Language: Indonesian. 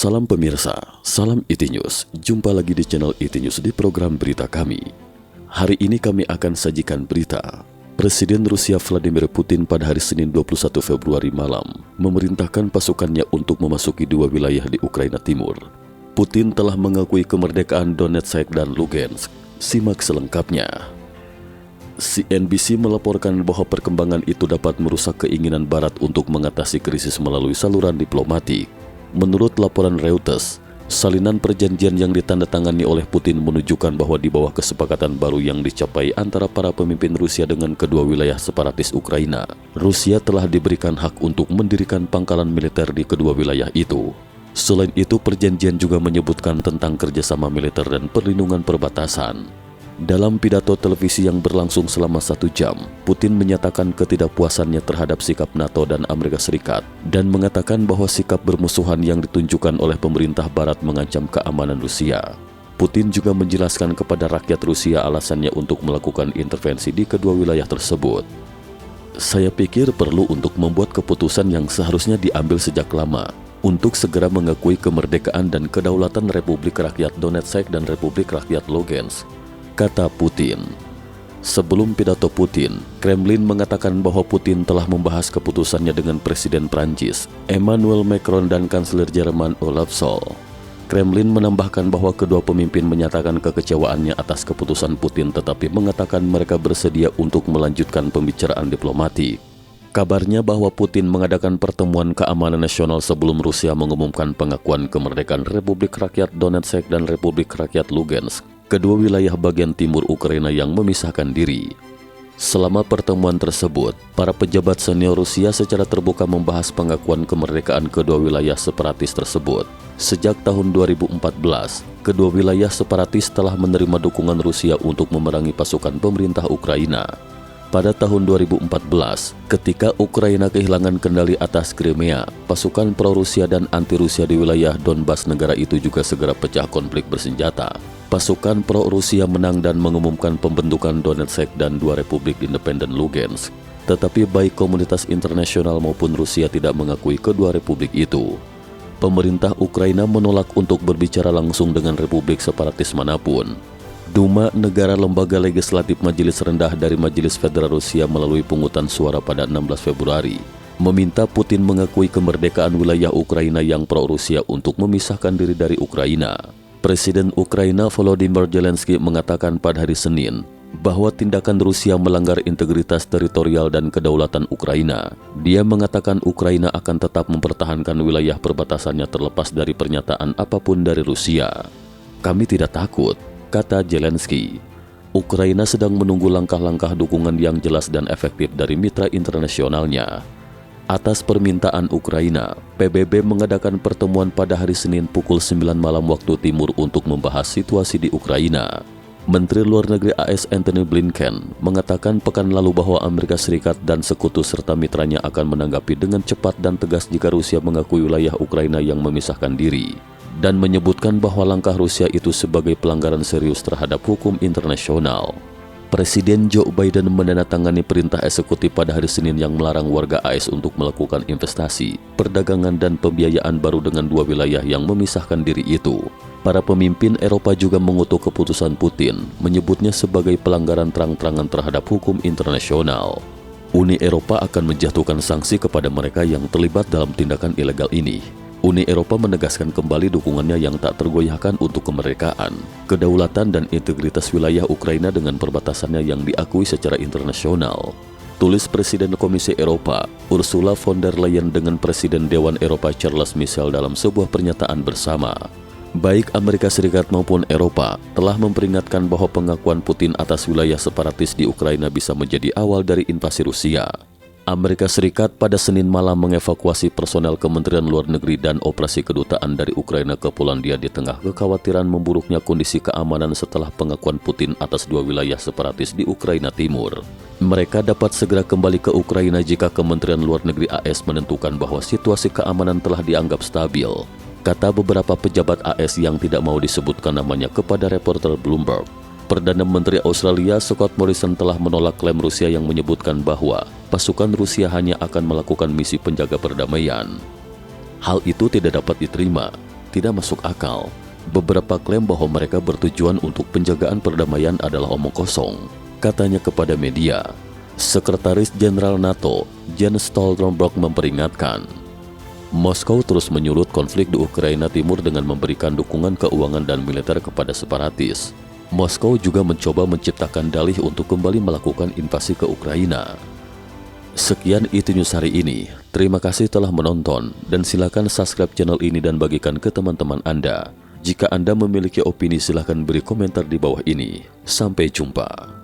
Salam pemirsa, salam IT News. Jumpa lagi di channel IT News di program berita kami. Hari ini kami akan sajikan berita. Presiden Rusia Vladimir Putin pada hari Senin 21 Februari malam memerintahkan pasukannya untuk memasuki dua wilayah di Ukraina Timur. Putin telah mengakui kemerdekaan Donetsk dan Lugansk. Simak selengkapnya. CNBC melaporkan bahwa perkembangan itu dapat merusak keinginan Barat untuk mengatasi krisis melalui saluran diplomatik. Menurut laporan Reuters, salinan perjanjian yang ditandatangani oleh Putin menunjukkan bahwa di bawah kesepakatan baru yang dicapai antara para pemimpin Rusia dengan kedua wilayah separatis Ukraina, Rusia telah diberikan hak untuk mendirikan pangkalan militer di kedua wilayah itu. Selain itu, perjanjian juga menyebutkan tentang kerjasama militer dan perlindungan perbatasan. Dalam pidato televisi yang berlangsung selama 1 jam, Putin menyatakan ketidakpuasannya terhadap sikap NATO dan Amerika Serikat dan mengatakan bahwa sikap bermusuhan yang ditunjukkan oleh pemerintah Barat mengancam keamanan Rusia. Putin juga menjelaskan kepada rakyat Rusia alasannya untuk melakukan intervensi di kedua wilayah tersebut. Saya pikir perlu untuk membuat keputusan yang seharusnya diambil sejak lama untuk segera mengakui kemerdekaan dan kedaulatan Republik Rakyat Donetsk dan Republik Rakyat Lugansk, kata Putin. Sebelum pidato Putin, Kremlin mengatakan bahwa Putin telah membahas keputusannya dengan Presiden Prancis, Emmanuel Macron dan Kanselir Jerman Olaf Scholz. Kremlin menambahkan bahwa kedua pemimpin menyatakan kekecewaannya atas keputusan Putin tetapi mengatakan mereka bersedia untuk melanjutkan pembicaraan diplomatik. Kabarnya bahwa Putin mengadakan pertemuan keamanan nasional sebelum Rusia mengumumkan pengakuan kemerdekaan Republik Rakyat Donetsk dan Republik Rakyat Lugansk, kedua wilayah bagian timur Ukraina yang memisahkan diri. Selama pertemuan tersebut, para pejabat senior Rusia secara terbuka membahas pengakuan kemerdekaan kedua wilayah separatis tersebut. Sejak tahun 2014, kedua wilayah separatis telah menerima dukungan Rusia untuk memerangi pasukan pemerintah Ukraina. Pada tahun 2014, ketika Ukraina kehilangan kendali atas Crimea, pasukan pro-Rusia dan anti-Rusia di wilayah Donbas negara itu juga segera pecah konflik bersenjata. Pasukan pro-Rusia menang dan mengumumkan pembentukan Donetsk dan dua Republik Independen Lugansk. Tetapi baik komunitas internasional maupun Rusia tidak mengakui kedua republik itu. Pemerintah Ukraina menolak untuk berbicara langsung dengan republik separatis manapun. Duma, negara lembaga legislatif majelis rendah dari Majelis Federal Rusia melalui pungutan suara pada 16 Februari, meminta Putin mengakui kemerdekaan wilayah Ukraina yang pro-Rusia untuk memisahkan diri dari Ukraina. Presiden Ukraina Volodymyr Zelensky mengatakan pada hari Senin bahwa tindakan Rusia melanggar integritas teritorial dan kedaulatan Ukraina. Dia mengatakan Ukraina akan tetap mempertahankan wilayah perbatasannya terlepas dari pernyataan apapun dari Rusia. Kami tidak takut, kata Zelensky. Ukraina sedang menunggu langkah-langkah dukungan yang jelas dan efektif dari mitra internasionalnya. Atas permintaan Ukraina, PBB mengadakan pertemuan pada hari Senin pukul 9 malam waktu timur untuk membahas situasi di Ukraina. Menteri Luar Negeri AS Antony Blinken mengatakan pekan lalu bahwa Amerika Serikat dan sekutu serta mitranya akan menanggapi dengan cepat dan tegas jika Rusia mengakui wilayah Ukraina yang memisahkan diri, dan menyebutkan bahwa langkah Rusia itu sebagai pelanggaran serius terhadap hukum internasional. Presiden Joe Biden menandatangani perintah eksekutif pada hari Senin yang melarang warga AS untuk melakukan investasi, perdagangan dan pembiayaan baru dengan dua wilayah yang memisahkan diri itu. Para pemimpin Eropa juga mengutuk keputusan Putin, menyebutnya sebagai pelanggaran terang-terangan terhadap hukum internasional. Uni Eropa akan menjatuhkan sanksi kepada mereka yang terlibat dalam tindakan ilegal ini. Uni Eropa menegaskan kembali dukungannya yang tak tergoyahkan untuk kemerdekaan, kedaulatan dan integritas wilayah Ukraina dengan perbatasannya yang diakui secara internasional. Tulis Presiden Komisi Eropa, Ursula von der Leyen dengan Presiden Dewan Eropa Charles Michel dalam sebuah pernyataan bersama. Baik Amerika Serikat maupun Eropa telah memperingatkan bahwa pengakuan Putin atas wilayah separatis di Ukraina bisa menjadi awal dari invasi Rusia. Amerika Serikat pada Senin malam mengevakuasi personel Kementerian Luar Negeri dan operasi kedutaan dari Ukraina ke Polandia di tengah kekhawatiran memburuknya kondisi keamanan setelah pengakuan Putin atas dua wilayah separatis di Ukraina Timur. Mereka dapat segera kembali ke Ukraina jika Kementerian Luar Negeri AS menentukan bahwa situasi keamanan telah dianggap stabil, kata beberapa pejabat AS yang tidak mau disebutkan namanya kepada reporter Bloomberg. Perdana Menteri Australia Scott Morrison telah menolak klaim Rusia yang menyebutkan bahwa pasukan Rusia hanya akan melakukan misi penjaga perdamaian. Hal itu tidak dapat diterima. tidak masuk akal. Beberapa klaim bahwa mereka bertujuan untuk penjagaan perdamaian adalah omong kosong, katanya kepada media. Sekretaris Jenderal NATO, Jens Stoltenberg memperingatkan, Moskow terus menyulut konflik di Ukraina Timur dengan memberikan dukungan keuangan dan militer kepada separatis. Moskow juga mencoba menciptakan dalih untuk kembali melakukan invasi ke Ukraina. Sekian itu news hari ini. Terima kasih telah menonton dan silakan subscribe channel ini dan bagikan ke teman-teman Anda. Jika Anda memiliki opini, silakan beri komentar di bawah ini. Sampai jumpa.